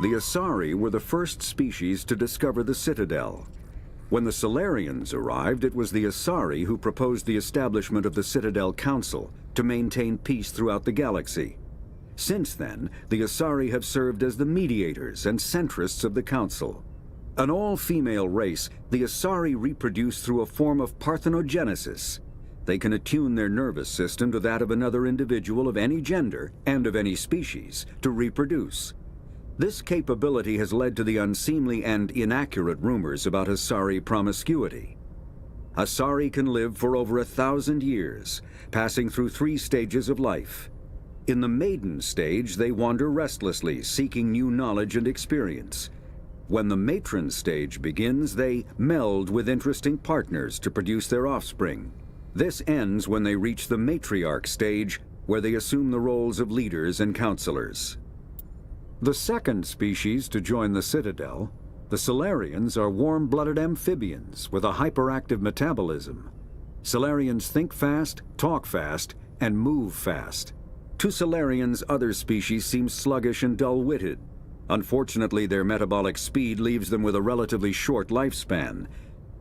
The Asari were the first species to discover the Citadel. When the Salarians arrived, it was the Asari who proposed the establishment of the Citadel Council to maintain peace throughout the galaxy. Since then, the Asari have served as the mediators and centrists of the Council. An all-female race, the Asari reproduce through a form of parthenogenesis. They can attune their nervous system to that of another individual of any gender and of any species to reproduce. This capability has led to the unseemly and inaccurate rumors about Asari promiscuity. Asari can live for over 1,000 years, passing through 3 stages of life. In the maiden stage, they wander restlessly, seeking new knowledge and experience. When the matron stage begins, they meld with interesting partners to produce their offspring. This ends when they reach the matriarch stage, where they assume the roles of leaders and counselors. The second species to join the Citadel, the Salarians, are warm-blooded amphibians with a hyperactive metabolism. Salarians think fast, talk fast, and move fast. To Salarians, other species seem sluggish and dull-witted. Unfortunately, their metabolic speed leaves them with a relatively short lifespan.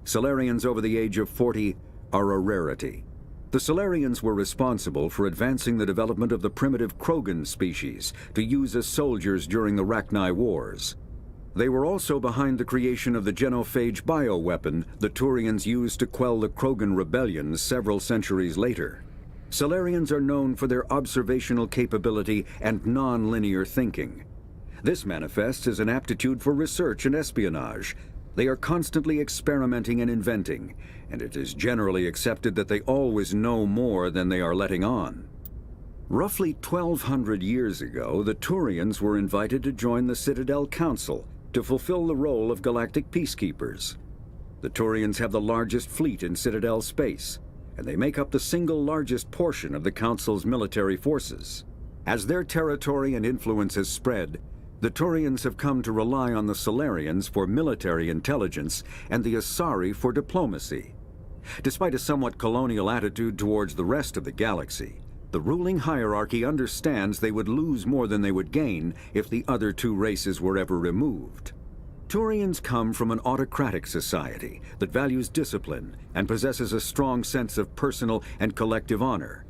Salarians over the age of 40 are a rarity. The Salarians were responsible for advancing the development of the primitive Krogan species to use as soldiers during the Rachni Wars. They were also behind the creation of the genophage bioweapon the Turians used to quell the Krogan rebellions several centuries later. Salarians are known for their observational capability and non-linear thinking. This manifests as an aptitude for research and espionage. They are constantly experimenting and inventing, and it is generally accepted that they always know more than they are letting on. Roughly 1,200 years ago, the Turians were invited to join the Citadel Council to fulfill the role of galactic peacekeepers. The Turians have the largest fleet in Citadel space, and they make up the single largest portion of the Council's military forces. As their territory and influence has spread, the Turians have come to rely on the Salarians for military intelligence and the Asari for diplomacy. Despite a somewhat colonial attitude towards the rest of the galaxy, the ruling hierarchy understands they would lose more than they would gain if the other 2 races were ever removed. Turians come from an autocratic society that values discipline and possesses a strong sense of personal and collective honor.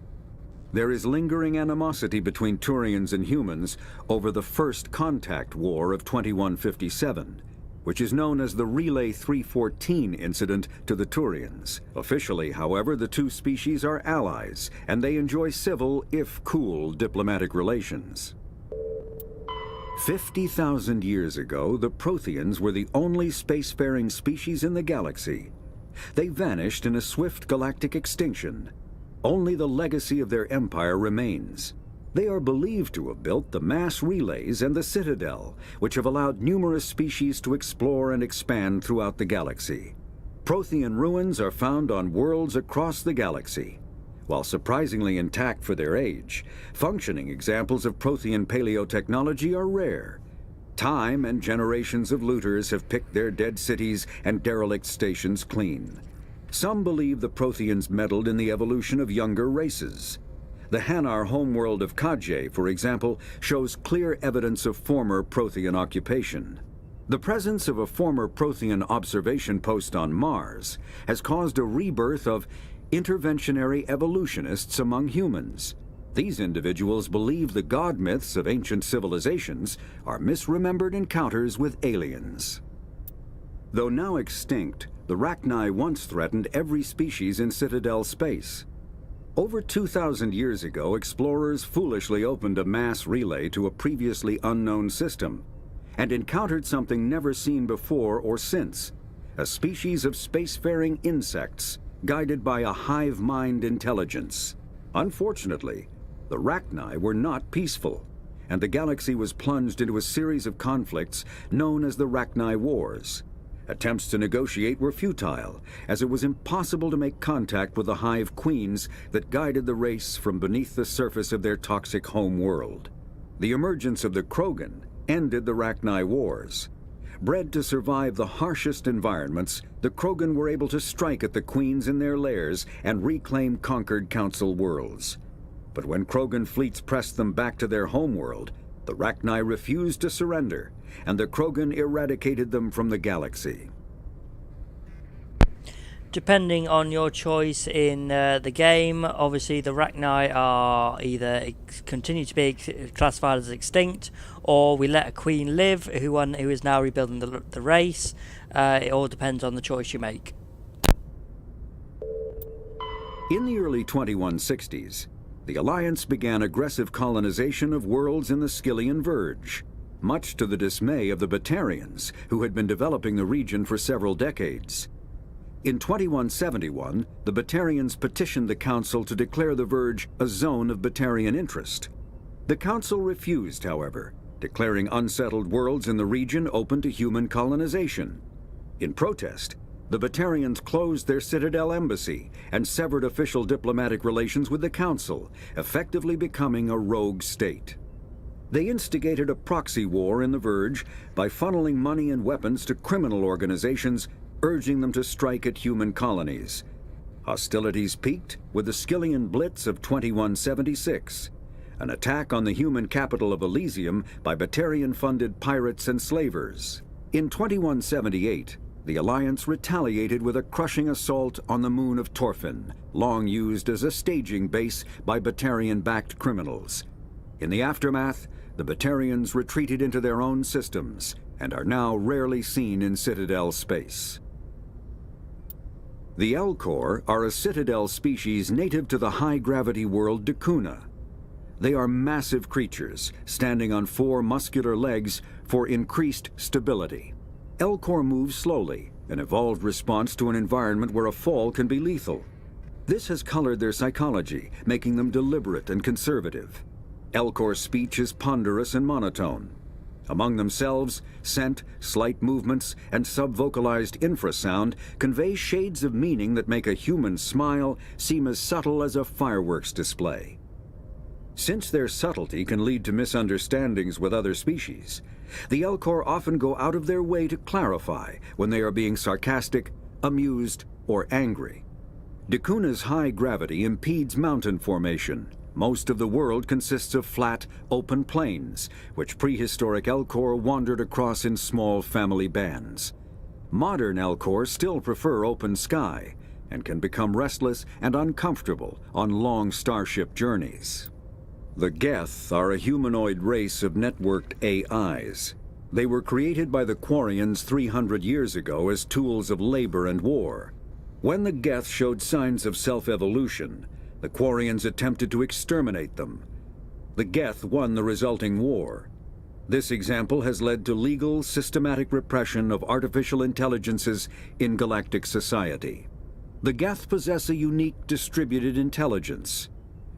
There is lingering animosity between Turians and humans over the First Contact War of 2157, which is known as the Relay 314 incident to the Turians. Officially, however, the 2 species are allies, and they enjoy civil, if cool, diplomatic relations. 50,000 years ago, the Protheans were the only spacefaring species in the galaxy. They vanished in a swift galactic extinction. Only the legacy of their empire remains. They are believed to have built the mass relays and the Citadel, which have allowed numerous species to explore and expand throughout the galaxy. Prothean ruins are found on worlds across the galaxy. While surprisingly intact for their age, functioning examples of Prothean paleotechnology are rare. Time and generations of looters have picked their dead cities and derelict stations clean. Some believe the Protheans meddled in the evolution of younger races. The Hanar homeworld of Kajay, for example, shows clear evidence of former Prothean occupation. The presence of a former Prothean observation post on Mars has caused a rebirth of interventionary evolutionists among humans. These individuals believe the god myths of ancient civilizations are misremembered encounters with aliens. Though now extinct, the Rachni once threatened every species in Citadel space. Over 2,000 years ago, explorers foolishly opened a mass relay to a previously unknown system and encountered something never seen before or since, a species of spacefaring insects guided by a hive mind intelligence. Unfortunately, the Rachni were not peaceful, and the galaxy was plunged into a series of conflicts known as the Rachni Wars. Attempts to negotiate were futile, as it was impossible to make contact with the hive queens that guided the race from beneath the surface of their toxic home world. The emergence of the Krogan ended the Rachni Wars. Bred to survive the harshest environments, the Krogan were able to strike at the queens in their lairs and reclaim conquered council worlds. But when Krogan fleets pressed them back to their homeworld, The Rachni refused to surrender, and the Krogan eradicated them from the galaxy. Depending on your choice in the game, obviously the Rachni are either continue to be classified as extinct, or we let a queen live who is now rebuilding the race. It all depends on the choice you make. In the early 2160s, the Alliance began aggressive colonization of worlds in the Skyllian Verge, much to the dismay of the Batarians, who had been developing the region for several decades. In 2171, the Batarians petitioned the Council to declare the Verge a zone of Batarian interest. The Council refused, however, declaring unsettled worlds in the region open to human colonization. In protest, the Batarians closed their Citadel embassy and severed official diplomatic relations with the Council, effectively becoming a rogue state. They instigated a proxy war in the Verge by funneling money and weapons to criminal organizations, urging them to strike at human colonies. Hostilities peaked with the Skyllian Blitz of 2176, an attack on the human capital of Elysium by Batarian-funded pirates and slavers. In 2178, the Alliance retaliated with a crushing assault on the moon of Torfin, long used as a staging base by Batarian-backed criminals. In the aftermath, the Batarians retreated into their own systems and are now rarely seen in Citadel space. The Elcor are a Citadel species native to the high-gravity world Decuna. They are massive creatures, standing on 4 muscular legs for increased stability. Elcor move slowly, an evolved response to an environment where a fall can be lethal. This has colored their psychology, making them deliberate and conservative. Elcor speech is ponderous and monotone. Among themselves, scent, slight movements, and subvocalized infrasound convey shades of meaning that make a human smile seem as subtle as a fireworks display. Since their subtlety can lead to misunderstandings with other species, the Elcor often go out of their way to clarify when they are being sarcastic, amused, or angry. Decuna's high gravity impedes mountain formation. Most of the world consists of flat, open plains, which prehistoric Elcor wandered across in small family bands. Modern Elcor still prefer open sky, and can become restless and uncomfortable on long starship journeys. The Geth are a humanoid race of networked AIs. They were created by the Quarians 300 years ago as tools of labor and war. When the Geth showed signs of self-evolution, the Quarians attempted to exterminate them. The Geth won the resulting war. This example has led to legal, systematic repression of artificial intelligences in galactic society. The Geth possess a unique distributed intelligence.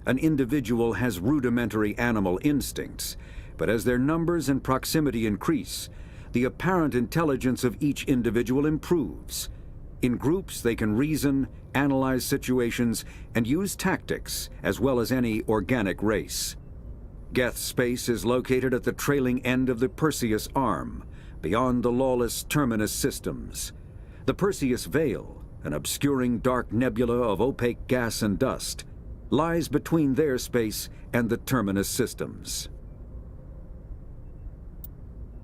An individual has rudimentary animal instincts, but as their numbers and proximity increase, the apparent intelligence of each individual improves. In groups, they can reason, analyze situations, and use tactics, as well as any organic race. Geth space is located at the trailing end of the Perseus Arm, beyond the lawless Terminus systems. The Perseus Veil, an obscuring dark nebula of opaque gas and dust, lies between their space and the Terminus systems.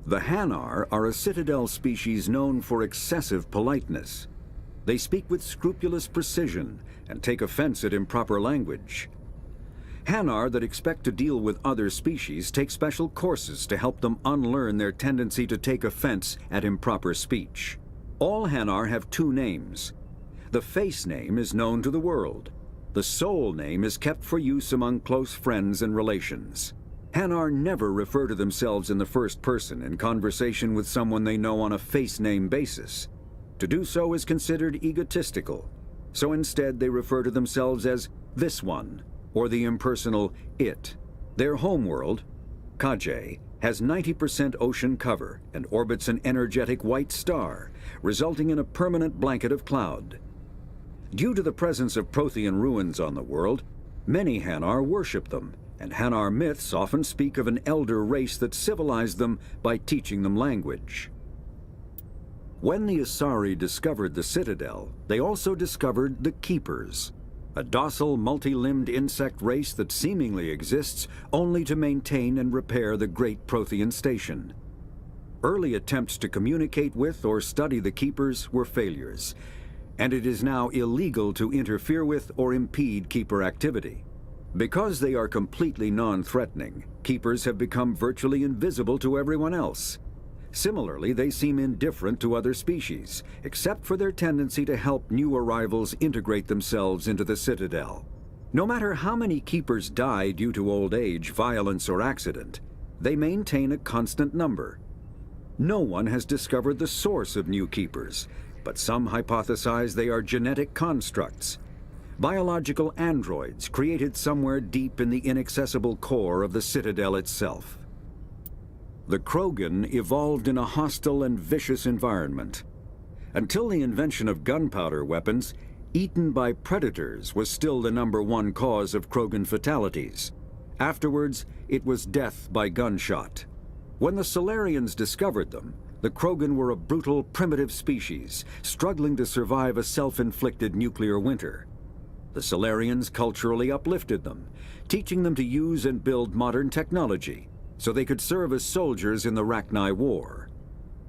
The Hanar are a Citadel species known for excessive politeness. They speak with scrupulous precision and take offense at improper language. Hanar that expect to deal with other species take special courses to help them unlearn their tendency to take offense at improper speech. All Hanar have 2 names. The face name is known to the world. The soul name is kept for use among close friends and relations. Hanar never refer to themselves in the first person in conversation with someone they know on a face name basis. To do so is considered egotistical, so instead they refer to themselves as this one, or the impersonal it. Their homeworld, Kajay, has 90% ocean cover and orbits an energetic white star, resulting in a permanent blanket of cloud. Due to the presence of Prothean ruins on the world, many Hanar worship them, and Hanar myths often speak of an elder race that civilized them by teaching them language. When the Asari discovered the Citadel, they also discovered the Keepers. a docile, multi-limbed insect race that seemingly exists only to maintain and repair the great Prothean station. Early attempts to communicate with or study the Keepers were failures, and it is now illegal to interfere with or impede Keeper activity. Because they are completely non-threatening, Keepers have become virtually invisible to everyone else. Similarly, they seem indifferent to other species, except for their tendency to help new arrivals integrate themselves into the Citadel. No matter how many Keepers die due to old age, violence, or accident, they maintain a constant number. No one has discovered the source of new Keepers, but some hypothesize they are genetic constructs, biological androids created somewhere deep in the inaccessible core of the Citadel itself. The Krogan evolved in a hostile and vicious environment. Until the invention of gunpowder weapons, eaten by predators was still the #1 cause of Krogan fatalities. Afterwards, it was death by gunshot. When the Solarians discovered them, the Krogan were a brutal, primitive species, struggling to survive a self-inflicted nuclear winter. The Solarians culturally uplifted them, teaching them to use and build modern technology, so they could serve as soldiers in the Rachni War.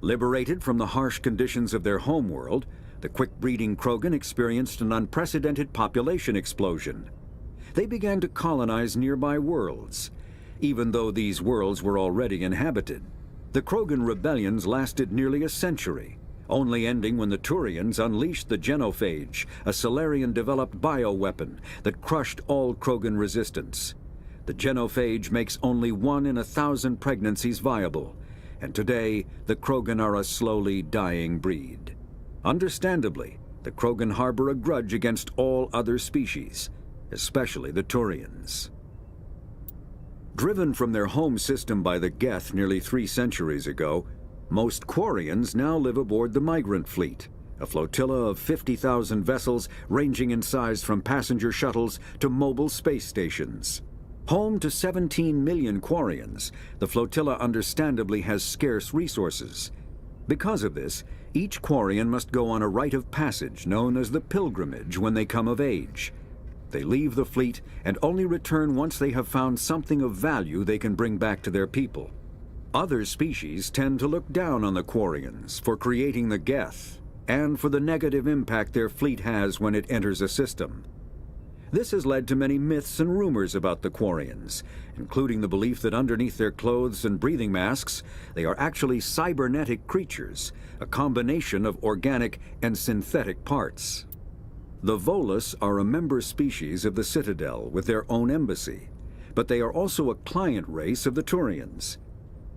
Liberated from the harsh conditions of their homeworld, the quick-breeding Krogan experienced an unprecedented population explosion. They began to colonize nearby worlds, even though these worlds were already inhabited. The Krogan rebellions lasted nearly a century, only ending when the Turians unleashed the genophage, a Solarian-developed bioweapon that crushed all Krogan resistance. The genophage makes only 1 in 1,000 pregnancies viable, and today the Krogan are a slowly dying breed. Understandably, the Krogan harbor a grudge against all other species, especially the Turians. Driven from their home system by the Geth nearly 3 centuries ago, most Quarians now live aboard the Migrant Fleet, a flotilla of 50,000 vessels ranging in size from passenger shuttles to mobile space stations. Home to 17 million Quarians, the flotilla understandably has scarce resources. Because of this, each Quarian must go on a rite of passage known as the pilgrimage when they come of age. They leave the fleet and only return once they have found something of value they can bring back to their people. Other species tend to look down on the Quarians for creating the geth and for the negative impact their fleet has when it enters a system. This has led to many myths and rumors about the Quarians, including the belief that underneath their clothes and breathing masks, they are actually cybernetic creatures, a combination of organic and synthetic parts. The Volus are a member species of the Citadel with their own embassy, but they are also a client race of the Turians.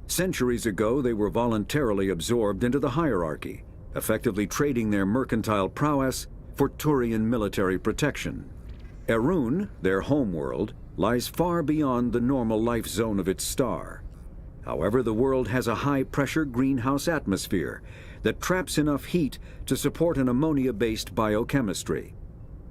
Centuries ago, they were voluntarily absorbed into the hierarchy, effectively trading their mercantile prowess for Turian military protection. Erun, their homeworld, lies far beyond the normal life zone of its star. However, the world has a high-pressure greenhouse atmosphere that traps enough heat to support an ammonia-based biochemistry.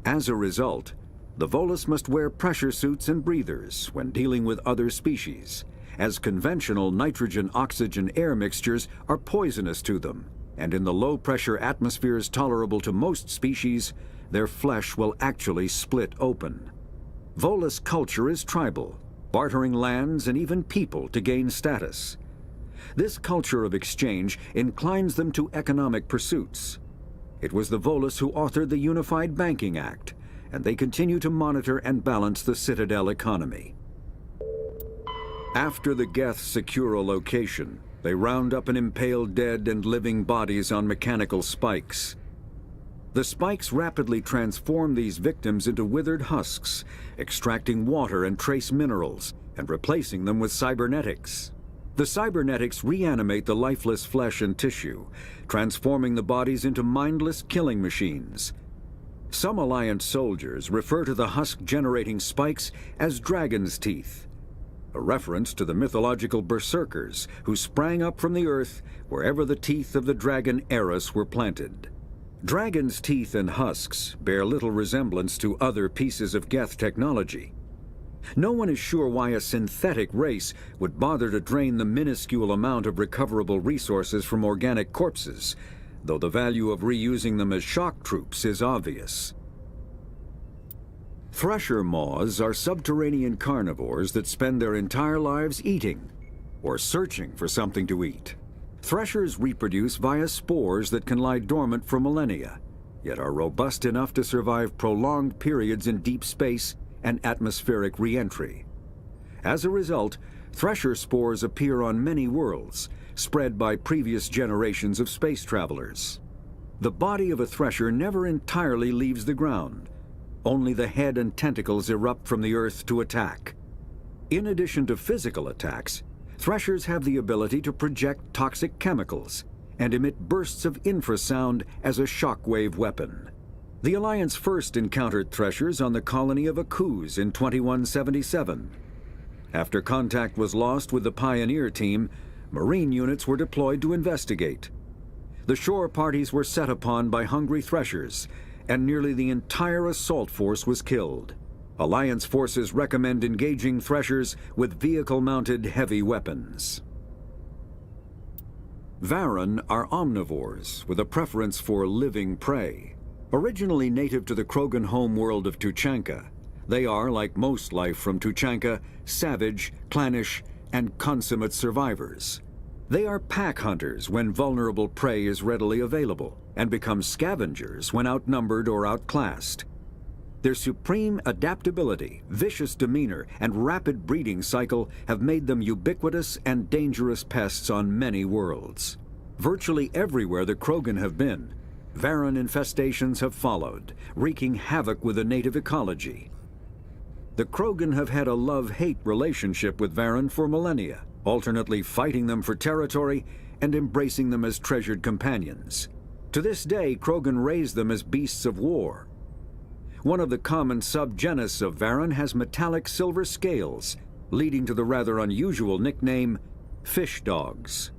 As a result, the Volus must wear pressure suits and breathers when dealing with other species, as conventional nitrogen-oxygen-air mixtures are poisonous to them, and in the low-pressure atmospheres tolerable to most species, their flesh will actually split open. Volus culture is tribal, bartering lands and even people to gain status. This culture of exchange inclines them to economic pursuits. It was the Volus who authored the Unified Banking Act, and they continue to monitor and balance the Citadel economy. After the Geth secure a location, they round up and impale dead and living bodies on mechanical spikes. The spikes rapidly transform these victims into withered husks, extracting water and trace minerals, and replacing them with cybernetics. The cybernetics reanimate the lifeless flesh and tissue, transforming the bodies into mindless killing machines. Some Alliance soldiers refer to the husk-generating spikes as dragon's teeth, a reference to the mythological berserkers who sprang up from the earth wherever the teeth of the dragon Eris were planted. Dragon's teeth and husks bear little resemblance to other pieces of geth technology. No one is sure why a synthetic race would bother to drain the minuscule amount of recoverable resources from organic corpses, though the value of reusing them as shock troops is obvious. Thresher moths are subterranean carnivores that spend their entire lives eating or searching for something to eat. Threshers reproduce via spores that can lie dormant for millennia, yet are robust enough to survive prolonged periods in deep space and atmospheric re-entry. As a result, thresher spores appear on many worlds, spread by previous generations of space travelers. The body of a thresher never entirely leaves the ground. Only the head and tentacles erupt from the Earth to attack. In addition to physical attacks, threshers have the ability to project toxic chemicals and emit bursts of infrasound as a shockwave weapon. The Alliance first encountered threshers on the colony of Akuz in 2177. After contact was lost with the Pioneer team, Marine units were deployed to investigate. The shore parties were set upon by hungry threshers, and nearly the entire assault force was killed. Alliance forces recommend engaging threshers with vehicle-mounted heavy weapons. Varen are omnivores with a preference for living prey. Originally native to the Krogan homeworld of Tuchanka, they are, like most life from Tuchanka, savage, clannish, and consummate survivors. They are pack hunters when vulnerable prey is readily available, and become scavengers when outnumbered or outclassed. Their supreme adaptability, vicious demeanor, and rapid breeding cycle have made them ubiquitous and dangerous pests on many worlds. Virtually everywhere the Krogan have been, Varen infestations have followed, wreaking havoc with the native ecology. The Krogan have had a love-hate relationship with Varen for millennia, alternately fighting them for territory and embracing them as treasured companions. To this day, Krogan raise them as beasts of war. One of the common subgenus of Varen has metallic silver scales, leading to the rather unusual nickname, fish dogs.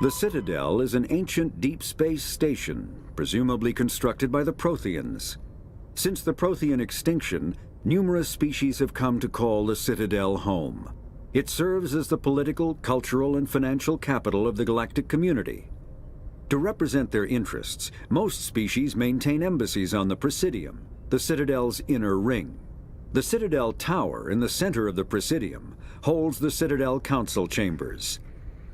The Citadel is an ancient deep space station, presumably constructed by the Protheans. Since the Prothean extinction, numerous species have come to call the Citadel home. It serves as the political, cultural, and financial capital of the galactic community. To represent their interests, most species maintain embassies on the Presidium, the Citadel's inner ring. The Citadel Tower in the center of the Presidium holds the Citadel Council chambers.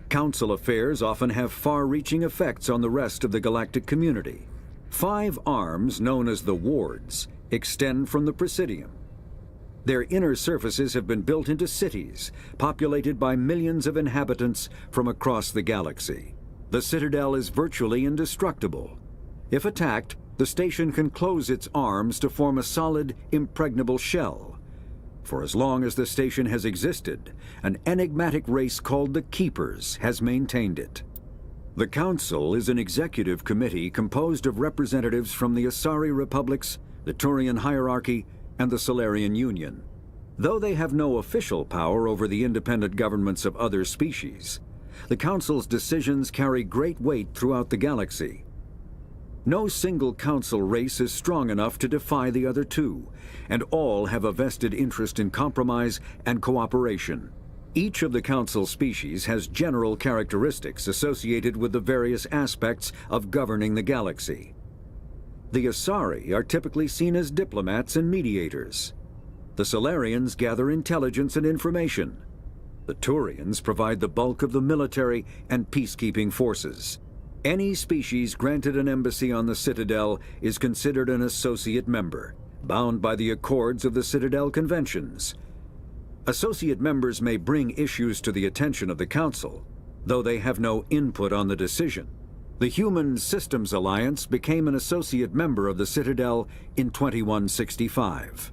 Council affairs often have far-reaching effects on the rest of the galactic community. 5 arms, known as the wards, extend from the Presidium. Their inner surfaces have been built into cities, populated by millions of inhabitants from across the galaxy. The Citadel is virtually indestructible. If attacked, the station can close its arms to form a solid, impregnable shell. For as long as the station has existed, an enigmatic race called the Keepers has maintained it. The Council is an executive committee composed of representatives from the Asari Republics, the Turian hierarchy, and the Solarian Union. Though they have no official power over the independent governments of other species, the Council's decisions carry great weight throughout the galaxy. No single Council race is strong enough to defy the other two, and all have a vested interest in compromise and cooperation. Each of the Council species has general characteristics associated with the various aspects of governing the galaxy. The Asari are typically seen as diplomats and mediators. The Solarians gather intelligence and information. The Turians provide the bulk of the military and peacekeeping forces. Any species granted an embassy on the Citadel is considered an associate member, bound by the accords of the Citadel Conventions. Associate members may bring issues to the attention of the Council, though they have no input on the decision. The Human Systems Alliance became an associate member of the Citadel in 2165.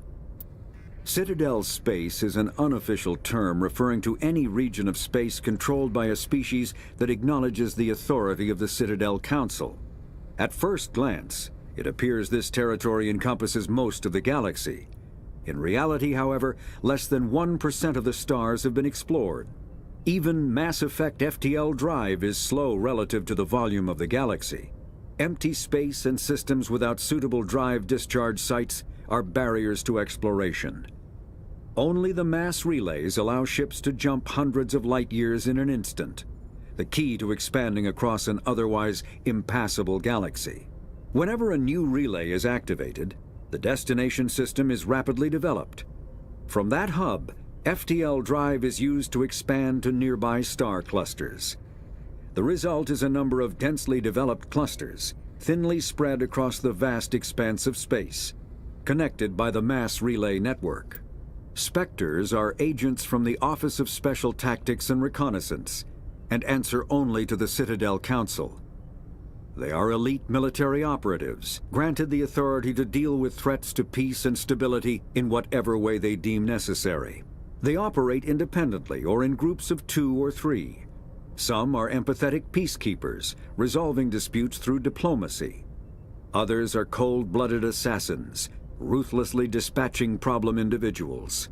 Citadel space is an unofficial term referring to any region of space controlled by a species that acknowledges the authority of the Citadel Council. At first glance, it appears this territory encompasses most of the galaxy. In reality, however, less than 1% of the stars have been explored. Even Mass Effect FTL drive is slow relative to the volume of the galaxy. Empty space and systems without suitable drive discharge sites are barriers to exploration. Only the mass relays allow ships to jump hundreds of light years in an instant, the key to expanding across an otherwise impassable galaxy. Whenever a new relay is activated, The destination system is rapidly developed. From that hub, FTL drive is used to expand to nearby star clusters. The result is a number of densely developed clusters, thinly spread across the vast expanse of space, connected by the mass relay network. Spectres are agents from the Office of Special Tactics and Reconnaissance, and answer only to the Citadel Council. They are elite military operatives, granted the authority to deal with threats to peace and stability in whatever way they deem necessary. They operate independently or in groups of 2 or 3. Some are empathetic peacekeepers, resolving disputes through diplomacy. Others are cold-blooded assassins, ruthlessly dispatching problem individuals.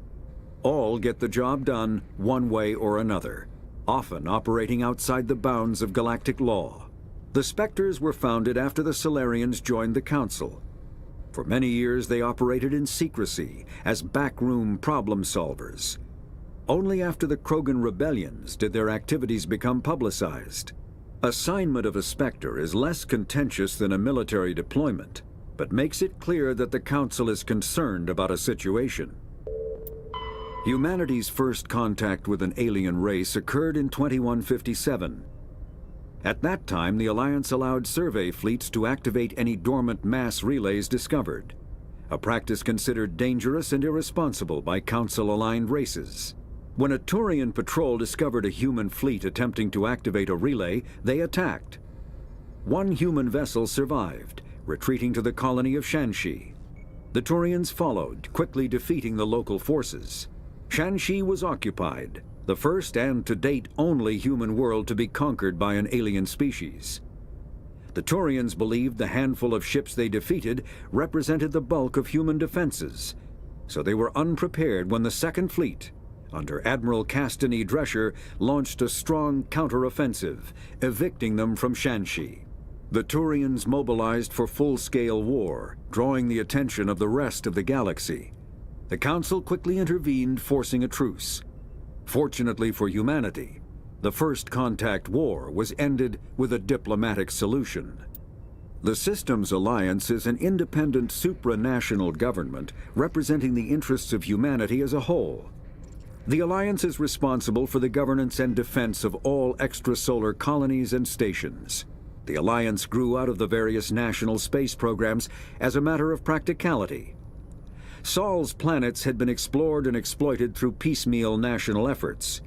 All get the job done one way or another, often operating outside the bounds of galactic law. The Spectres were founded after the Salarians joined the Council. For many years they operated in secrecy as backroom problem solvers. Only after the Krogan rebellions did their activities become publicized. Assignment of a Spectre is less contentious than a military deployment, but makes it clear that the Council is concerned about a situation. Humanity's first contact with an alien race occurred in 2157. At that time, the Alliance allowed survey fleets to activate any dormant mass relays discovered, a practice considered dangerous and irresponsible by Council-aligned races. When a Turian patrol discovered a human fleet attempting to activate a relay, they attacked. One human vessel survived, retreating to the colony of Shanxi. The Turians followed, quickly defeating the local forces. Shanxi was occupied, the first and to date only human world to be conquered by an alien species. The Turians believed the handful of ships they defeated represented the bulk of human defenses, so they were unprepared when the Second Fleet, under Admiral Castany Drescher, launched a strong counteroffensive, evicting them from Shanxi. The Turians mobilized for full-scale war, drawing the attention of the rest of the galaxy. The Council quickly intervened, forcing a truce. Fortunately for humanity, the First Contact War was ended with a diplomatic solution. The Systems Alliance is an independent supranational government representing the interests of humanity as a whole. The Alliance is responsible for the governance and defense of all extrasolar colonies and stations. The Alliance grew out of the various national space programs as a matter of practicality. Sol's planets had been explored and exploited through piecemeal national efforts.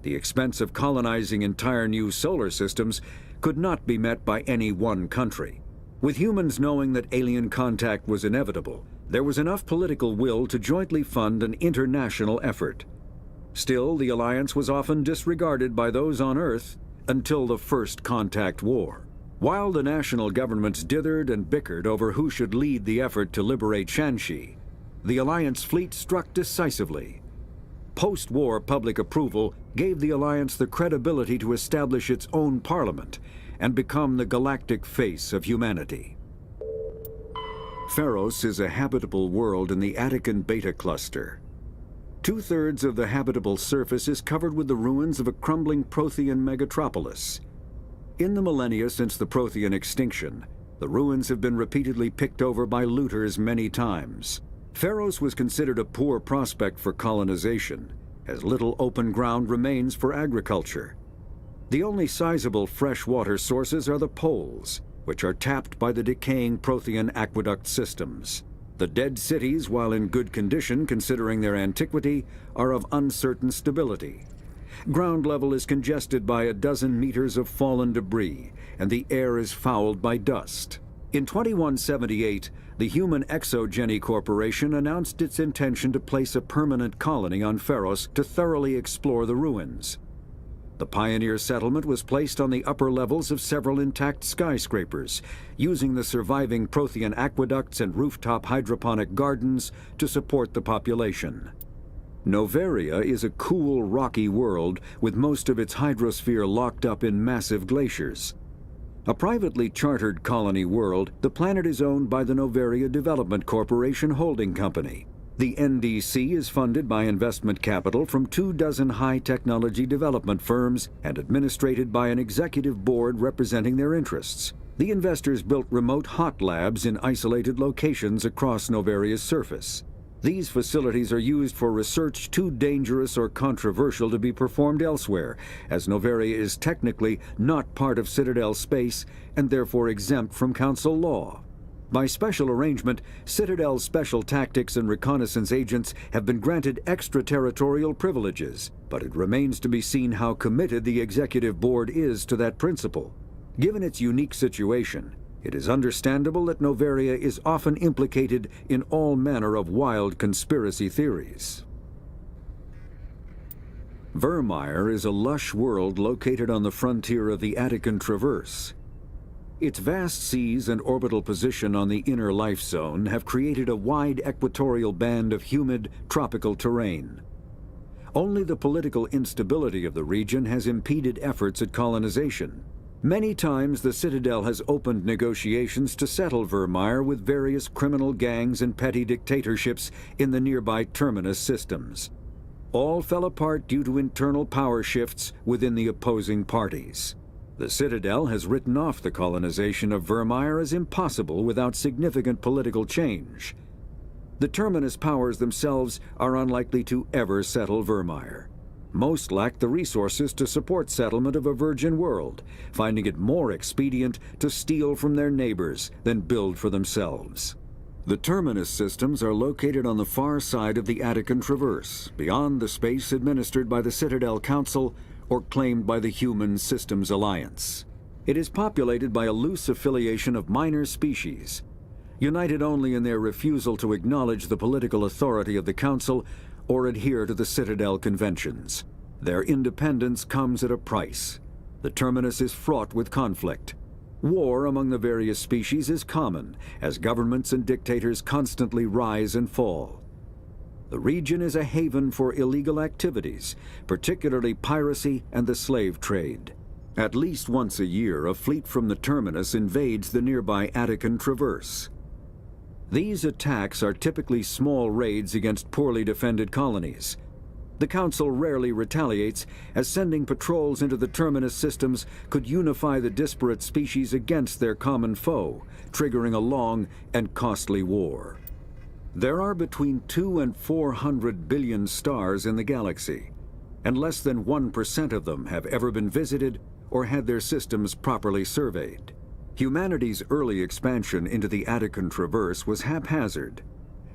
The expense of colonizing entire new solar systems could not be met by any one country. With humans knowing that alien contact was inevitable, there was enough political will to jointly fund an international effort. Still, the Alliance was often disregarded by those on Earth until the First Contact War. While the national governments dithered and bickered over who should lead the effort to liberate Shanxi, the Alliance fleet struck decisively. Post-war public approval gave the Alliance the credibility to establish its own parliament and become the galactic face of humanity. Pharos is a habitable world in the Attican Beta Cluster. 2/3 of the habitable surface is covered with the ruins of a crumbling Prothean megatropolis. In the millennia since the Prothean extinction, the ruins have been repeatedly picked over by looters many times. Pharos was considered a poor prospect for colonization, as little open ground remains for agriculture. The only sizable freshwater sources are the poles, which are tapped by the decaying Prothean aqueduct systems. The dead cities, while in good condition considering their antiquity, are of uncertain stability. Ground level is congested by a dozen meters of fallen debris, and the air is fouled by dust. In 2178, the Human Exogeny Corporation announced its intention to place a permanent colony on Pharos to thoroughly explore the ruins. The pioneer settlement was placed on the upper levels of several intact skyscrapers, using the surviving Prothean aqueducts and rooftop hydroponic gardens to support the population. Noveria is a cool, rocky world with most of its hydrosphere locked up in massive glaciers. A privately chartered colony world, the planet is owned by the Noveria Development Corporation Holding Company. The NDC is funded by investment capital from 24 high-technology development firms and administrated by an executive board representing their interests. The investors built remote hot labs in isolated locations across Novaria's surface. These facilities are used for research too dangerous or controversial to be performed elsewhere, as Novaria is technically not part of Citadel space and therefore exempt from Council law. By special arrangement, Citadel's special tactics and reconnaissance agents have been granted extraterritorial privileges, but it remains to be seen how committed the Executive Board is to that principle. Given its unique situation, it is understandable that Novaria is often implicated in all manner of wild conspiracy theories. Virmire is a lush world located on the frontier of the Attican Traverse. Its vast seas and orbital position on the inner life zone have created a wide equatorial band of humid, tropical terrain. Only the political instability of the region has impeded efforts at colonization. Many times the Citadel has opened negotiations to settle Virmire with various criminal gangs and petty dictatorships in the nearby Terminus systems. All fell apart due to internal power shifts within the opposing parties. The Citadel has written off the colonization of Virmire as impossible without significant political change. The Terminus powers themselves are unlikely to ever settle Virmire. Most lack the resources to support settlement of a virgin world, finding it more expedient to steal from their neighbors than build for themselves. The Terminus systems are located on the far side of the Attican Traverse, beyond the space administered by the Citadel Council or claimed by the Human Systems Alliance. It is populated by a loose affiliation of minor species, united only in their refusal to acknowledge the political authority of the Council or adhere to the Citadel conventions. Their independence comes at a price. The Terminus is fraught with conflict. War among the various species is common, as governments and dictators constantly rise and fall. The region is a haven for illegal activities, particularly piracy and the slave trade. At least once a year, a fleet from the Terminus invades the nearby Attican Traverse. These attacks are typically small raids against poorly defended colonies. The Council rarely retaliates, as sending patrols into the Terminus systems could unify the disparate species against their common foe, triggering a long and costly war. There are between 200 and 400 billion stars in the galaxy, and less than 1% of them have ever been visited or had their systems properly surveyed. Humanity's early expansion into the Attican Traverse was haphazard,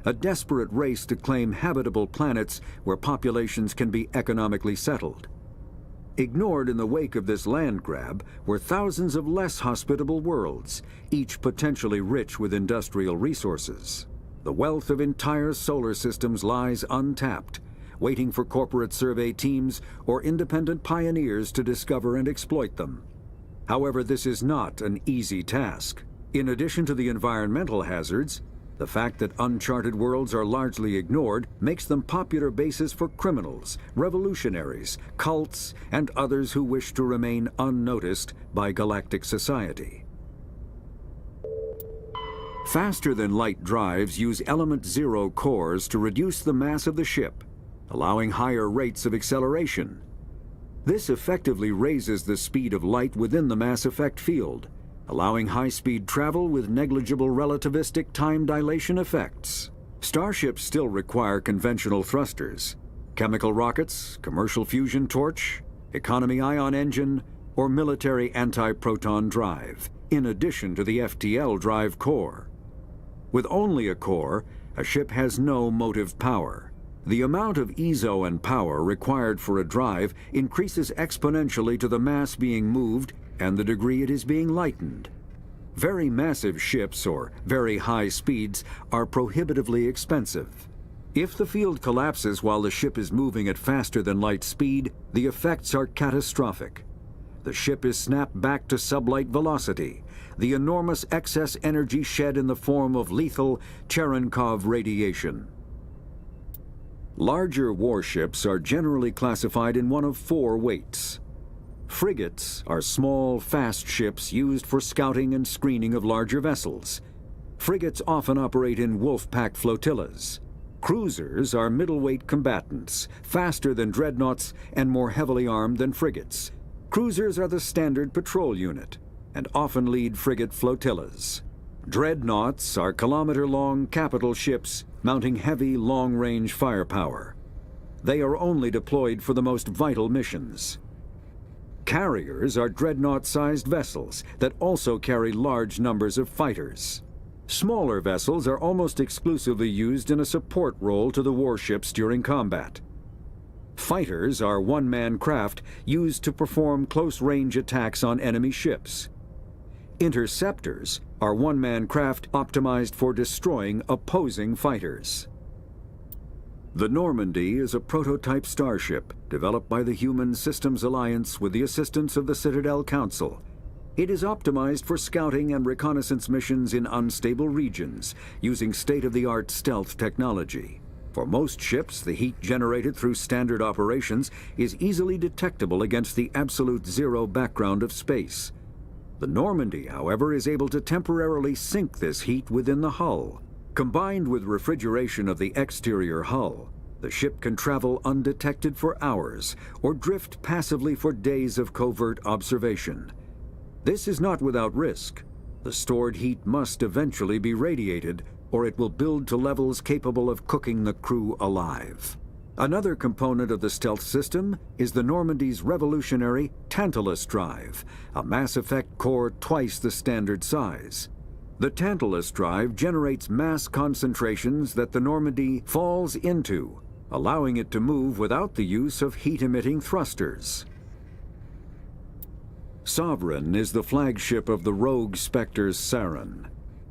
a desperate race to claim habitable planets where populations can be economically settled. Ignored in the wake of this land grab were thousands of less hospitable worlds, each potentially rich with industrial resources. The wealth of entire solar systems lies untapped, waiting for corporate survey teams or independent pioneers to discover and exploit them. However, this is not an easy task. In addition to the environmental hazards, the fact that uncharted worlds are largely ignored makes them popular bases for criminals, revolutionaries, cults, and others who wish to remain unnoticed by galactic society. Faster-than-light drives use element zero cores to reduce the mass of the ship, allowing higher rates of acceleration. This effectively raises the speed of light within the mass effect field, allowing high-speed travel with negligible relativistic time dilation effects. Starships still require conventional thrusters, chemical rockets, commercial fusion torch, economy ion engine, or military anti-proton drive, in addition to the FTL drive core. With only a core, a ship has no motive power. The amount of ESO and power required for a drive increases exponentially to the mass being moved and the degree it is being lightened. Very massive ships, or very high speeds, are prohibitively expensive. If the field collapses while the ship is moving at faster than light speed, the effects are catastrophic. The ship is snapped back to sublight velocity, the enormous excess energy shed in the form of lethal Cherenkov radiation. Larger warships are generally classified in one of four weights. Frigates are small, fast ships used for scouting and screening of larger vessels. Frigates often operate in wolf-pack flotillas. Cruisers are middleweight combatants, faster than dreadnoughts and more heavily armed than frigates. Cruisers are the standard patrol unit. and often lead frigate flotillas. Dreadnoughts are kilometer-long capital ships mounting heavy, long-range firepower. They are only deployed for the most vital missions. Carriers are dreadnought-sized vessels that also carry large numbers of fighters. Smaller vessels are almost exclusively used in a support role to the warships during combat. Fighters are one-man craft used to perform close-range attacks on enemy ships. Interceptors are one-man craft optimized for destroying opposing fighters. The Normandy is a prototype starship developed by the Human Systems Alliance with the assistance of the Citadel Council. It is optimized for scouting and reconnaissance missions in unstable regions using state-of-the-art stealth technology. For most ships, the heat generated through standard operations is easily detectable against the absolute zero background of space. The Normandy, however, is able to temporarily sink this heat within the hull. Combined with refrigeration of the exterior hull, the ship can travel undetected for hours or drift passively for days of covert observation. This is not without risk. The stored heat must eventually be radiated, or it will build to levels capable of cooking the crew alive. Another component of the stealth system is the Normandy's revolutionary Tantalus drive, a mass effect core twice the standard size. The Tantalus drive generates mass concentrations that the Normandy falls into, allowing it to move without the use of heat-emitting thrusters. Sovereign is the flagship of the rogue Spectre's Saren.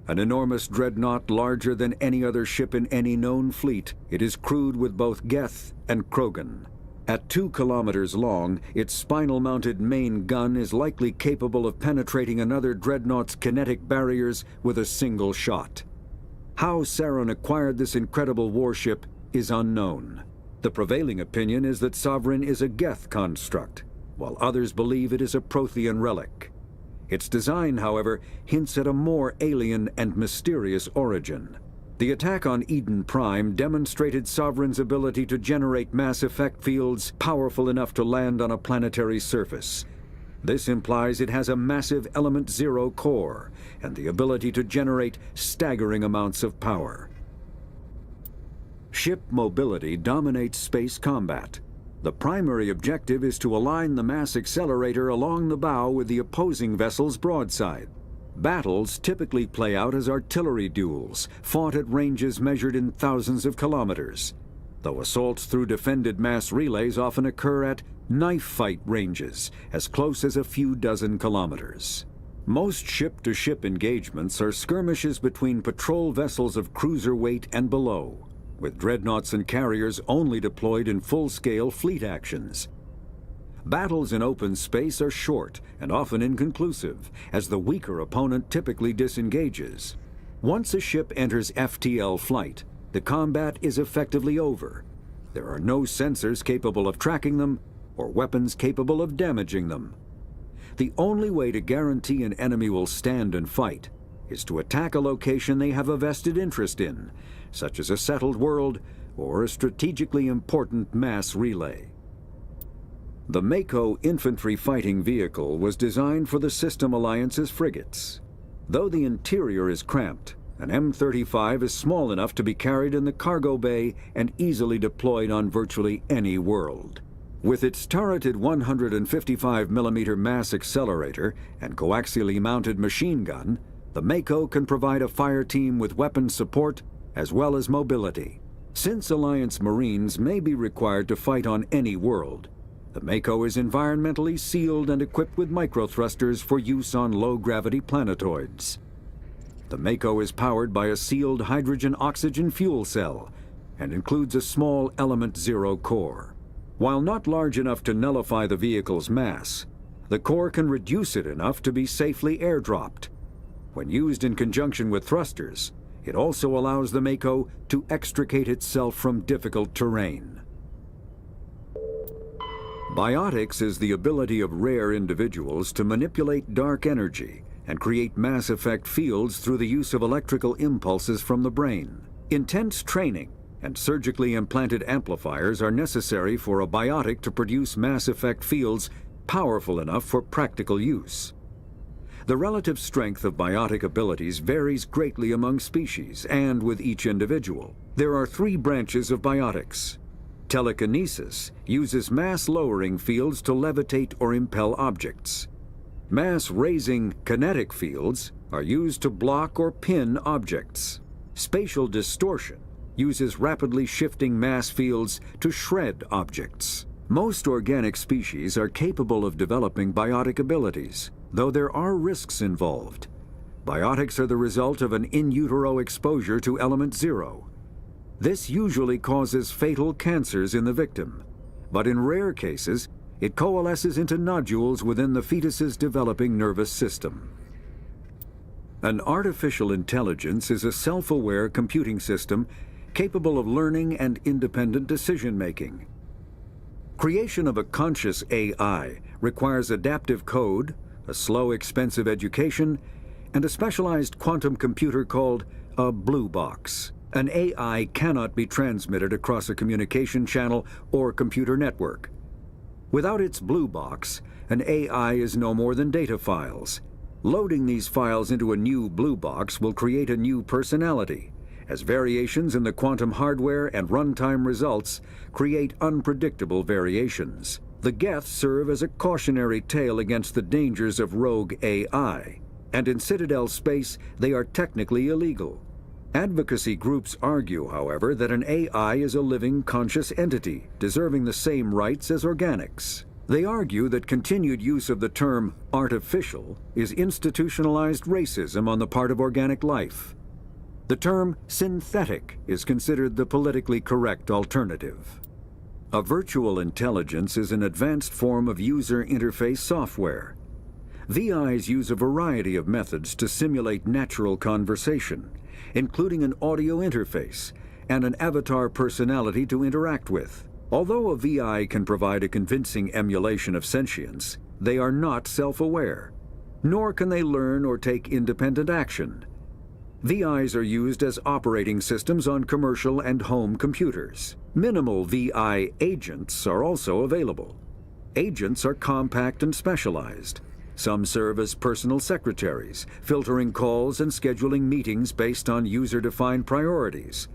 An enormous dreadnought larger than any other ship in any known fleet, it is crewed with both geth and krogan. At 2 kilometers long, its spinal-mounted main gun is likely capable of penetrating another dreadnought's kinetic barriers with a single shot. How Saren acquired this incredible warship is unknown. The prevailing opinion is that Sovereign is a geth construct, while others believe it is a Prothean relic. Its design, however, hints at a more alien and mysterious origin. The attack on Eden Prime demonstrated Sovereign's ability to generate mass effect fields powerful enough to land on a planetary surface. This implies it has a massive Element Zero core and the ability to generate staggering amounts of power. Ship mobility dominates space combat. The primary objective is to align the mass accelerator along the bow with the opposing vessel's broadside. Battles typically play out as artillery duels, fought at ranges measured in thousands of kilometers, though assaults through defended mass relays often occur at knife fight ranges, as close as a few dozen kilometers. Most ship-to-ship engagements are skirmishes between patrol vessels of cruiser weight and below, with dreadnoughts and carriers only deployed in full-scale fleet actions. Battles in open space are short and often inconclusive, as the weaker opponent typically disengages. Once a ship enters FTL flight, the combat is effectively over. There are no sensors capable of tracking them or weapons capable of damaging them. The only way to guarantee an enemy will stand and fight is to attack a location they have a vested interest in, such as a settled world or a strategically important mass relay. The Mako infantry fighting vehicle was designed for the System Alliance's frigates. Though the interior is cramped, an M35 is small enough to be carried in the cargo bay and easily deployed on virtually any world. With its turreted 155mm mass accelerator and coaxially mounted machine gun, the Mako can provide a fire team with weapon support as well as mobility. Since Alliance Marines may be required to fight on any world, the Mako is environmentally sealed and equipped with microthrusters for use on low-gravity planetoids. The Mako is powered by a sealed hydrogen-oxygen fuel cell and includes a small Element Zero core. While not large enough to nullify the vehicle's mass, the core can reduce it enough to be safely airdropped. When used in conjunction with thrusters, it also allows the Mako to extricate itself from difficult terrain. Biotics is the ability of rare individuals to manipulate dark energy and create mass effect fields through the use of electrical impulses from the brain. Intense training and surgically implanted amplifiers are necessary for a biotic to produce mass effect fields powerful enough for practical use. The relative strength of biotic abilities varies greatly among species and with each individual. There are 3 branches of biotics. Telekinesis uses mass-lowering fields to levitate or impel objects. Mass-raising kinetic fields are used to block or pin objects. Spatial distortion uses rapidly shifting mass fields to shred objects. Most organic species are capable of developing biotic abilities, though there are risks involved. Biotics are the result of an in utero exposure to element 0. This usually causes fatal cancers in the victim, but in rare cases, it coalesces into nodules within the fetus's developing nervous system. An artificial intelligence is a self-aware computing system capable of learning and independent decision-making. Creation of a conscious AI requires adaptive code, a slow, expensive education, and a specialized quantum computer called a blue box. An AI cannot be transmitted across a communication channel or computer network. Without its blue box, an AI is no more than data files. Loading these files into a new blue box will create a new personality, as variations in the quantum hardware and runtime results create unpredictable variations. The geth serve as a cautionary tale against the dangers of rogue AI, and in Citadel space they are technically illegal. Advocacy groups argue, however, that an AI is a living, conscious entity, deserving the same rights as organics. They argue that continued use of the term artificial is institutionalized racism on the part of organic life. The term synthetic is considered the politically correct alternative. A virtual intelligence is an advanced form of user interface software. VIs use a variety of methods to simulate natural conversation, including an audio interface and an avatar personality to interact with. Although a VI can provide a convincing emulation of sentience, they are not self-aware, nor can they learn or take independent action. VIs are used as operating systems on commercial and home computers. Minimal VI agents are also available. Agents are compact and specialized. Some serve as personal secretaries, filtering calls and scheduling meetings based on user-defined priorities.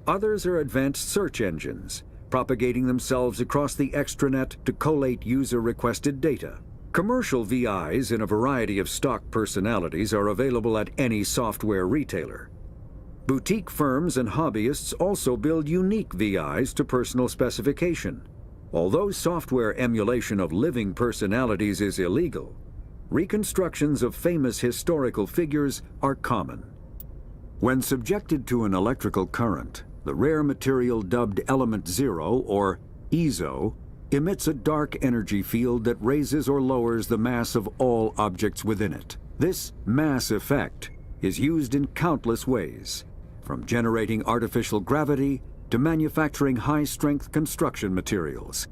Others are advanced search engines, propagating themselves across the extranet to collate user-requested data. Commercial VIs in a variety of stock personalities are available at any software retailer. Boutique firms and hobbyists also build unique VIs to personal specification. Although software emulation of living personalities is illegal, reconstructions of famous historical figures are common. When subjected to an electrical current, the rare material dubbed Element 0, or EZO, emits a dark energy field that raises or lowers the mass of all objects within it. This mass effect is used in countless ways, from generating artificial gravity to manufacturing high-strength construction materials.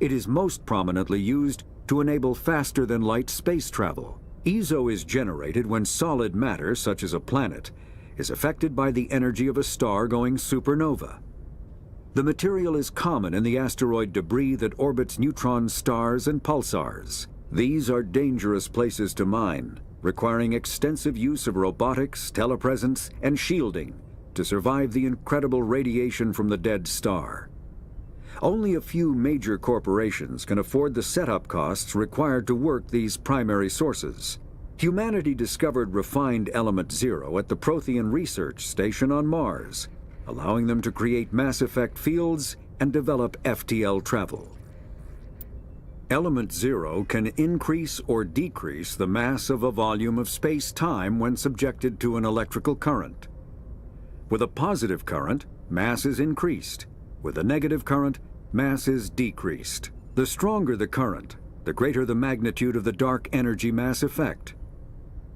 It is most prominently used to enable faster-than-light space travel. EZO is generated when solid matter, such as a planet, is affected by the energy of a star going supernova. The material is common in the asteroid debris that orbits neutron stars and pulsars. These are dangerous places to mine, requiring extensive use of robotics, telepresence, and shielding to survive the incredible radiation from the dead star. Only a few major corporations can afford the setup costs required to work these primary sources. Humanity discovered refined Element 0 at the Prothean research station on Mars, allowing them to create mass effect fields and develop FTL travel. Element 0 can increase or decrease the mass of a volume of space-time when subjected to an electrical current. With a positive current, mass is increased. With a negative current, mass is decreased. The stronger the current, the greater the magnitude of the dark energy mass effect.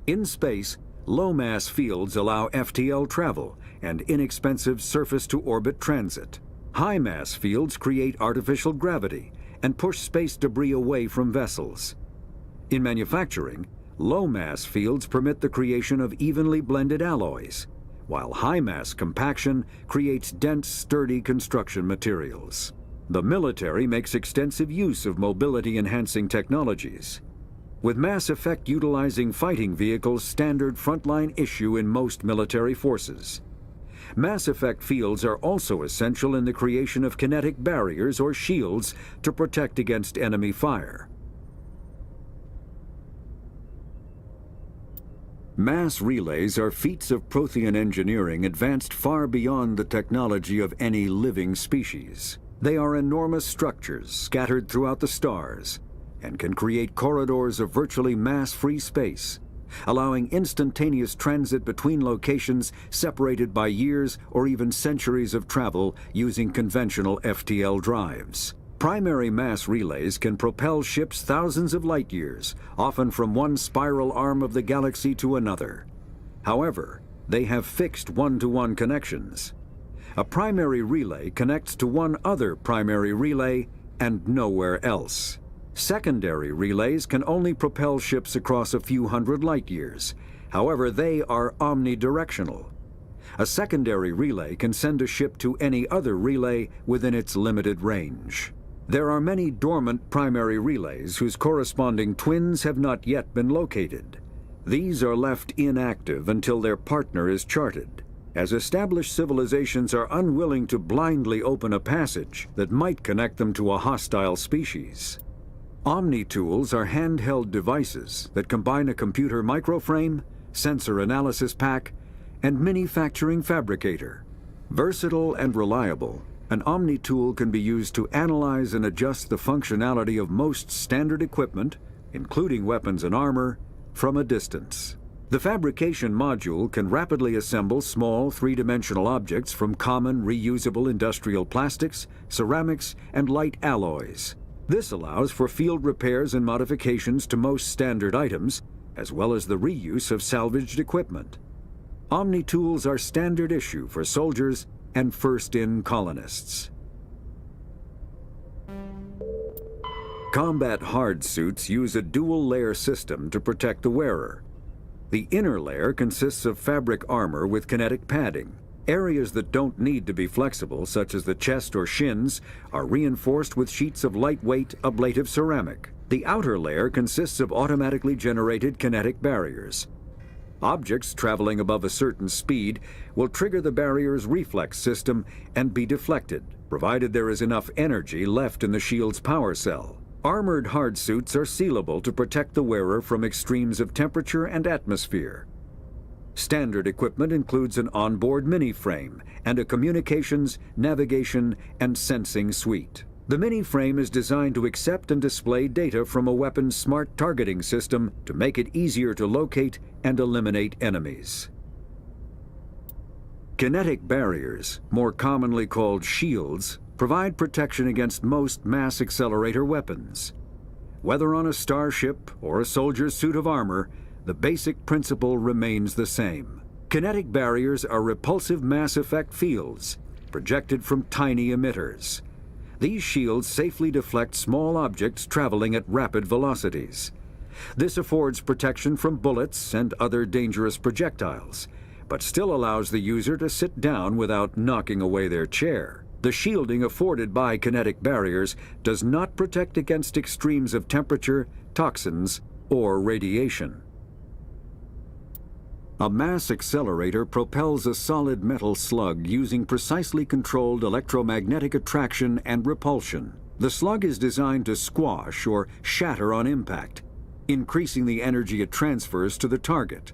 In space, low-mass fields allow FTL travel and inexpensive surface-to-orbit transit. High-mass fields create artificial gravity and push space debris away from vessels. In manufacturing, low-mass fields permit the creation of evenly blended alloys, while high-mass compaction creates dense, sturdy construction materials. The military makes extensive use of mobility-enhancing technologies. with Mass Effect utilizing fighting vehicles standard frontline issue in most military forces. Mass Effect fields are also essential in the creation of kinetic barriers or shields to protect against enemy fire. Mass relays are feats of Prothean engineering advanced far beyond the technology of any living species. They are enormous structures scattered throughout the stars and can create corridors of virtually mass-free space, allowing instantaneous transit between locations separated by years or even centuries of travel using conventional FTL drives. Primary mass relays can propel ships thousands of light years, often from one spiral arm of the galaxy to another. However, they have fixed one-to-one connections. A primary relay connects to one other primary relay and nowhere else. Secondary relays can only propel ships across a few hundred light years. However, they are omnidirectional. A secondary relay can send a ship to any other relay within its limited range. There are many dormant primary relays whose corresponding twins have not yet been located. These are left inactive until their partner is charted, as established civilizations are unwilling to blindly open a passage that might connect them to a hostile species. Omni-tools are handheld devices that combine a computer microframe, sensor analysis pack, and manufacturing fabricator. Versatile and reliable, an Omni-tool can be used to analyze and adjust the functionality of most standard equipment, including weapons and armor, from a distance. The fabrication module can rapidly assemble small three-dimensional objects from common reusable industrial plastics, ceramics, and light alloys. This allows for field repairs and modifications to most standard items, as well as the reuse of salvaged equipment. Omni-tools are standard issue for soldiers and first-in colonists. Combat hard suits use a dual-layer system to protect the wearer. The inner layer consists of fabric armor with kinetic padding. Areas that don't need to be flexible, such as the chest or shins, are reinforced with sheets of lightweight, ablative ceramic. The outer layer consists of automatically generated kinetic barriers. Objects traveling above a certain speed will trigger the barrier's reflex system and be deflected, provided there is enough energy left in the shield's power cell. Armored hard suits are sealable to protect the wearer from extremes of temperature and atmosphere. Standard equipment includes an onboard mini-frame and a communications, navigation, and sensing suite. The mini-frame is designed to accept and display data from a weapon's smart targeting system to make it easier to locate and eliminate enemies. Kinetic barriers, more commonly called shields, provide protection against most mass accelerator weapons. Whether on a starship or a soldier's suit of armor, the basic principle remains the same. Kinetic barriers are repulsive mass effect fields, projected from tiny emitters. These shields safely deflect small objects traveling at rapid velocities. This affords protection from bullets and other dangerous projectiles, but still allows the user to sit down without knocking away their chair. The shielding afforded by kinetic barriers does not protect against extremes of temperature, toxins, or radiation. A mass accelerator propels a solid metal slug using precisely controlled electromagnetic attraction and repulsion. The slug is designed to squash or shatter on impact, increasing the energy it transfers to the target.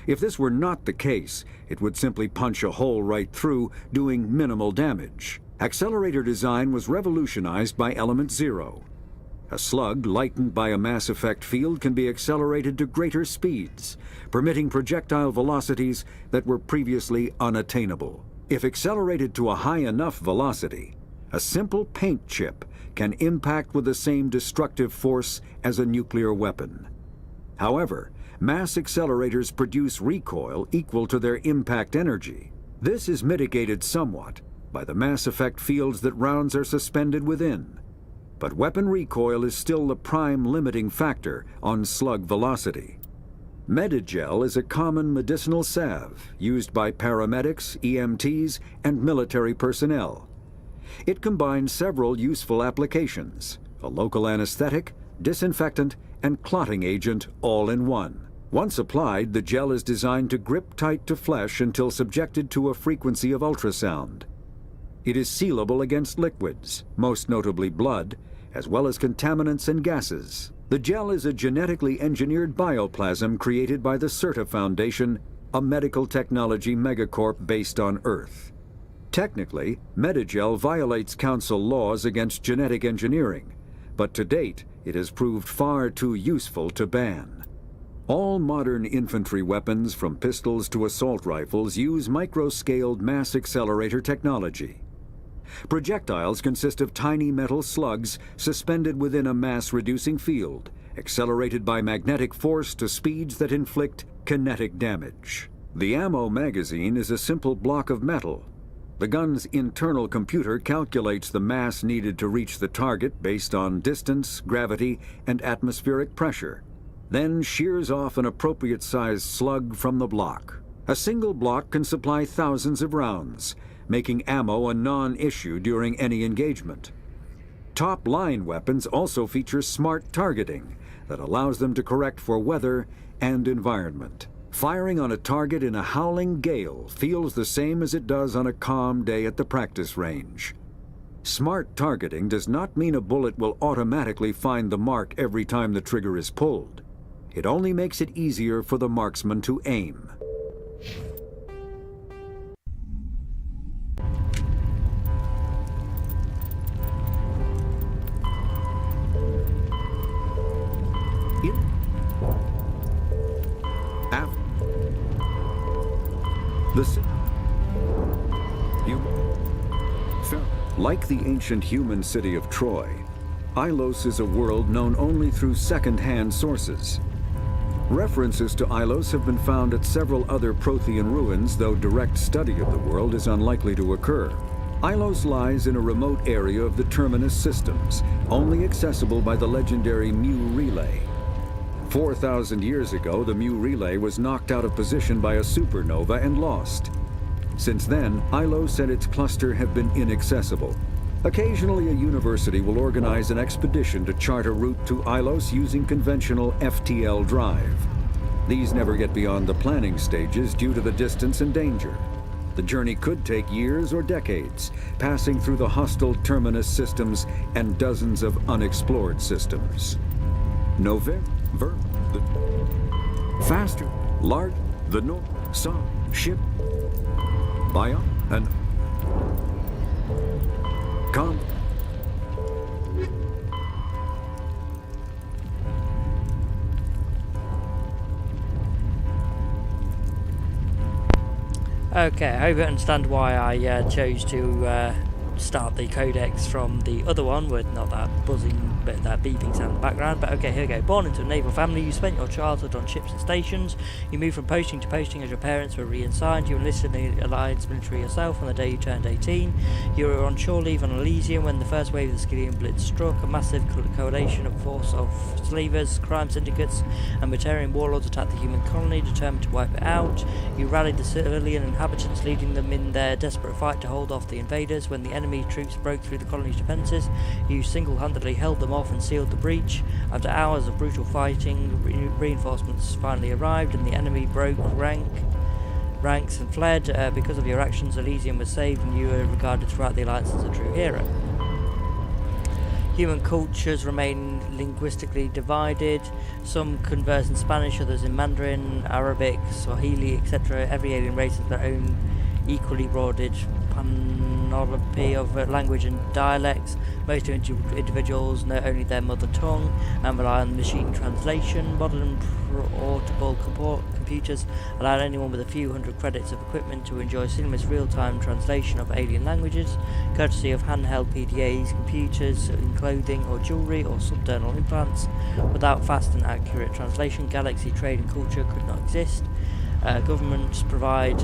If this were not the case, it would simply punch a hole right through, doing minimal damage. Accelerator design was revolutionized by Element Zero. A slug lightened by a mass effect field can be accelerated to greater speeds, permitting projectile velocities that were previously unattainable. If accelerated to a high enough velocity, a simple paint chip can impact with the same destructive force as a nuclear weapon. However, mass accelerators produce recoil equal to their impact energy. This is mitigated somewhat by the mass effect fields that rounds are suspended within. But weapon recoil is still the prime limiting factor on slug velocity. Medigel is a common medicinal salve used by paramedics, EMTs, and military personnel. It combines several useful applications: a local anesthetic, disinfectant, and clotting agent all in one. Once applied, the gel is designed to grip tight to flesh until subjected to a frequency of ultrasound. It is sealable against liquids, most notably blood, as well as contaminants and gases. The gel is a genetically engineered bioplasm created by the CERTA Foundation, a medical technology megacorp based on Earth. Technically, Medigel violates Council laws against genetic engineering, but to date, it has proved far too useful to ban. All modern infantry weapons, from pistols to assault rifles, use micro-scaled mass accelerator technology. Projectiles consist of tiny metal slugs suspended within a mass-reducing field, accelerated by magnetic force to speeds that inflict kinetic damage. The ammo magazine is a simple block of metal. The gun's internal computer calculates the mass needed to reach the target based on distance, gravity, and atmospheric pressure, then shears off an appropriate-sized slug from the block. A single block can supply thousands of rounds, making ammo a non-issue during any engagement. Top-line weapons also feature smart targeting that allows them to correct for weather and environment. Firing on a target in a howling gale feels the same as it does on a calm day at the practice range. Smart targeting does not mean a bullet will automatically find the mark every time the trigger is pulled. It only makes it easier for the marksman to aim. Like the ancient human city of Troy, Ilos is a world known only through second-hand sources. References to Ilos have been found at several other Prothean ruins, though direct study of the world is unlikely to occur. Ilos lies in a remote area of the Terminus systems, only accessible by the legendary Mu Relay. 4,000 years ago, the Mu Relay was knocked out of position by a supernova and lost. Since then, Ilos and its cluster have been inaccessible. Occasionally, a university will organize an expedition to chart a route to Ilos using conventional FTL drive. These never get beyond the planning stages due to the distance and danger. The journey could take years or decades, passing through the hostile Terminus systems and dozens of unexplored systems. Faster, large, the north, sun, ship, bion, and come. Okay, I hope you understand why I chose to start the Codex from the other one with not that buzzing bit, that beeping sound in the background. But okay, here we go. Born into a naval family, you spent your childhood on ships and stations. You moved from posting to posting as your parents were reassigned. You enlisted in the Alliance military yourself on the day you turned 18. You were on shore leave on Elysium when the first wave of the Skillian Blitz struck. A massive coalition of force of slavers, crime syndicates, and Batarian warlords attacked the human colony, determined to wipe it out. You rallied the civilian inhabitants, leading them in their desperate fight to hold off the invaders. When the enemy troops broke through the colony's defences, you single-handedly held them off and sealed the breach. After hours of brutal fighting, reinforcements finally arrived and the enemy broke ranks and fled. Because of your actions, Elysium was saved and you were regarded throughout the Alliance as a true hero. Human cultures remain linguistically divided. Some converse in Spanish, others in Mandarin, Arabic, Swahili, etc. Every alien race has their own equally broadened panoply of language and dialects. Most individuals know only their mother tongue and rely on machine translation. Modern portable computers allow anyone with a few hundred credits of equipment to enjoy seamless real-time translation of alien languages, courtesy of handheld PDAs, computers in clothing or jewellery or subdermal implants. Without fast and accurate translation, galaxy trade and culture could not exist. Governments provide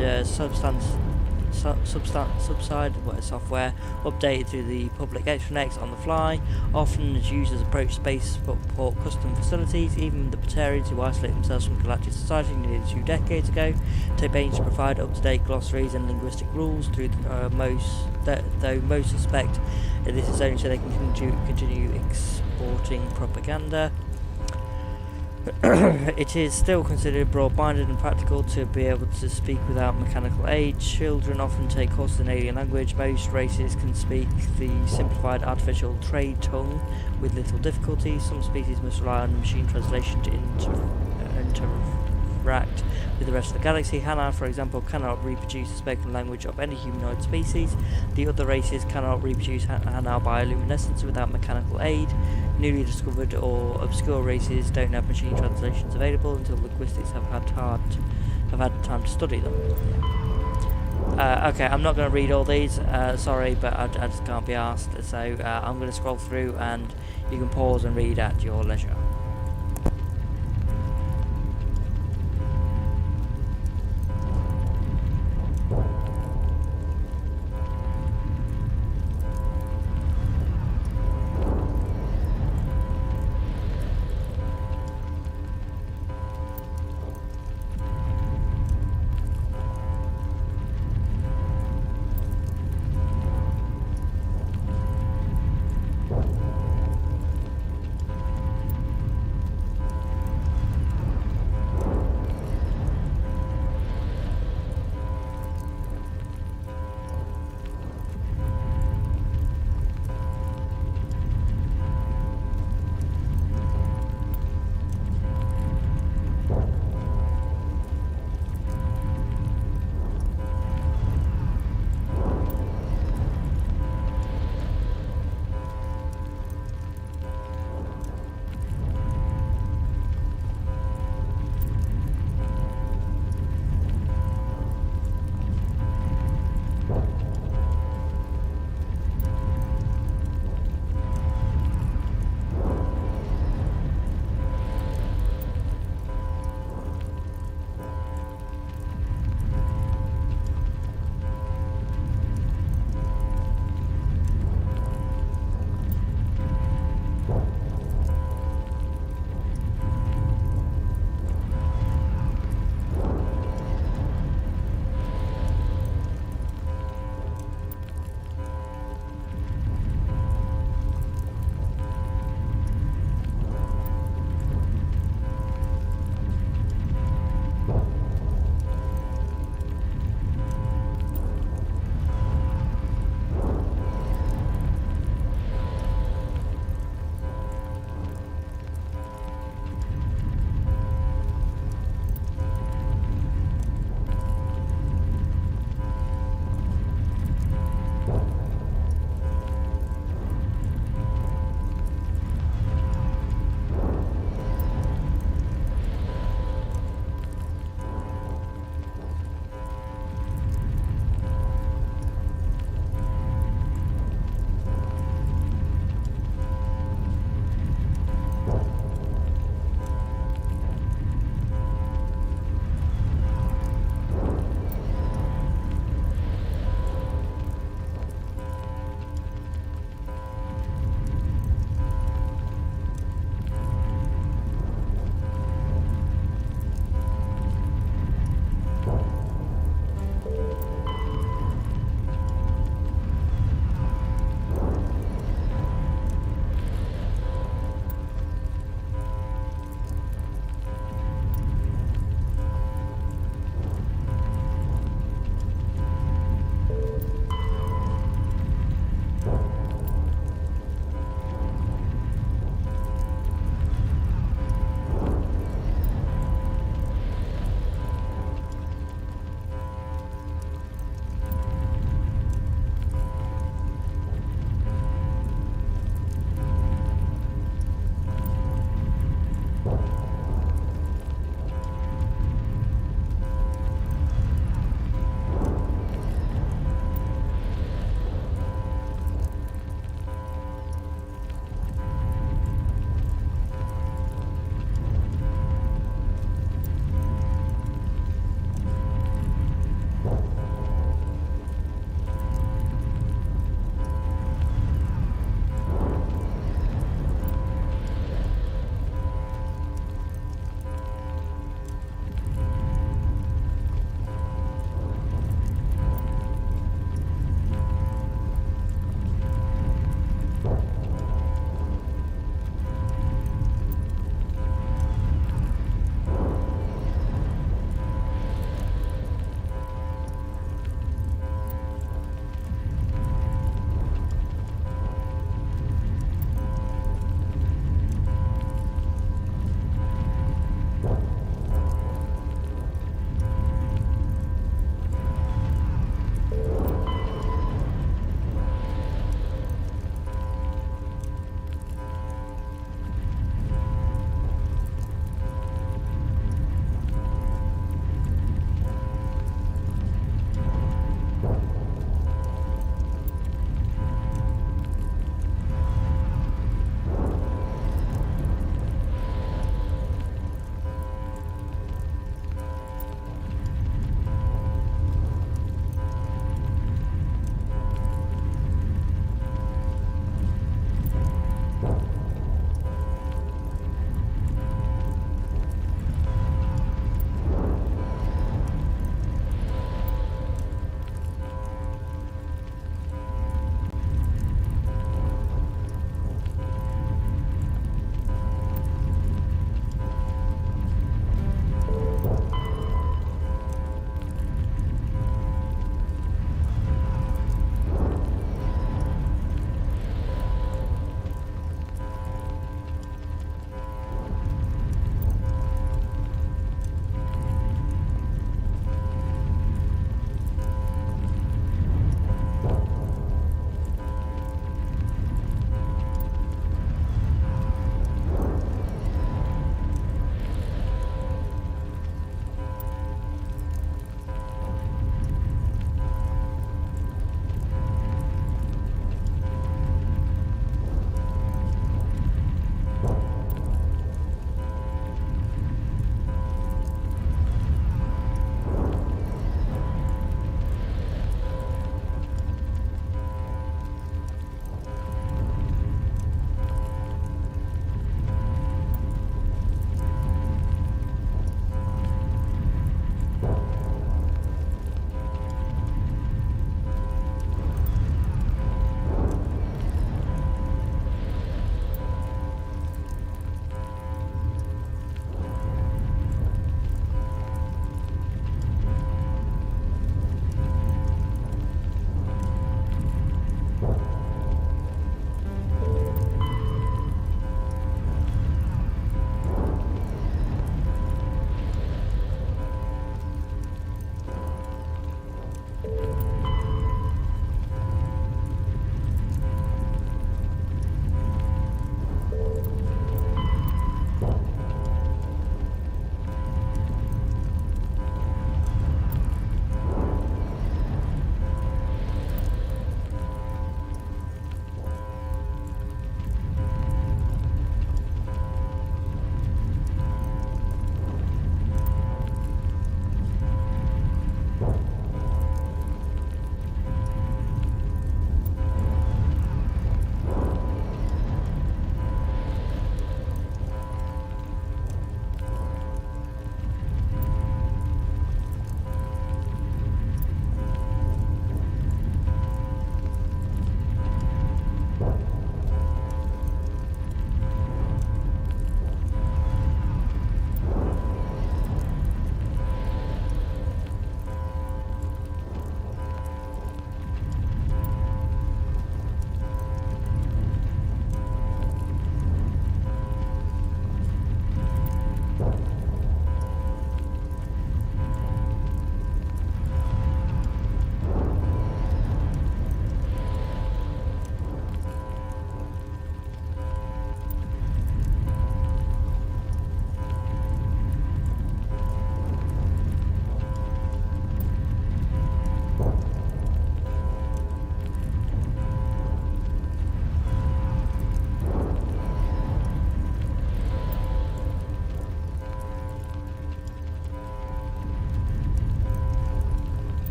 subside software updated through the public extranets on the fly. Often as users approach spaceport custom facilities, even the Batarians who isolate themselves from galactic society nearly 2 decades ago take pains to provide up-to-date glossaries and linguistic rules through though most suspect that this is only so they can continue exporting propaganda. It is still considered broad-minded and practical to be able to speak without mechanical aid. Children often take courses in alien language. Most races can speak the simplified artificial trade tongue with little difficulty. Some species must rely on machine translation to interact with the rest of the galaxy. Hana, for example, cannot reproduce the spoken language of any humanoid species. The other races cannot reproduce Hana bioluminescence without mechanical aid. Newly discovered or obscure races don't have machine translations available until linguistics have had time to study them. Yeah. Okay, I'm not going to read all these, sorry, but I just can't be arsed, so I'm going to scroll through and you can pause and read at your leisure.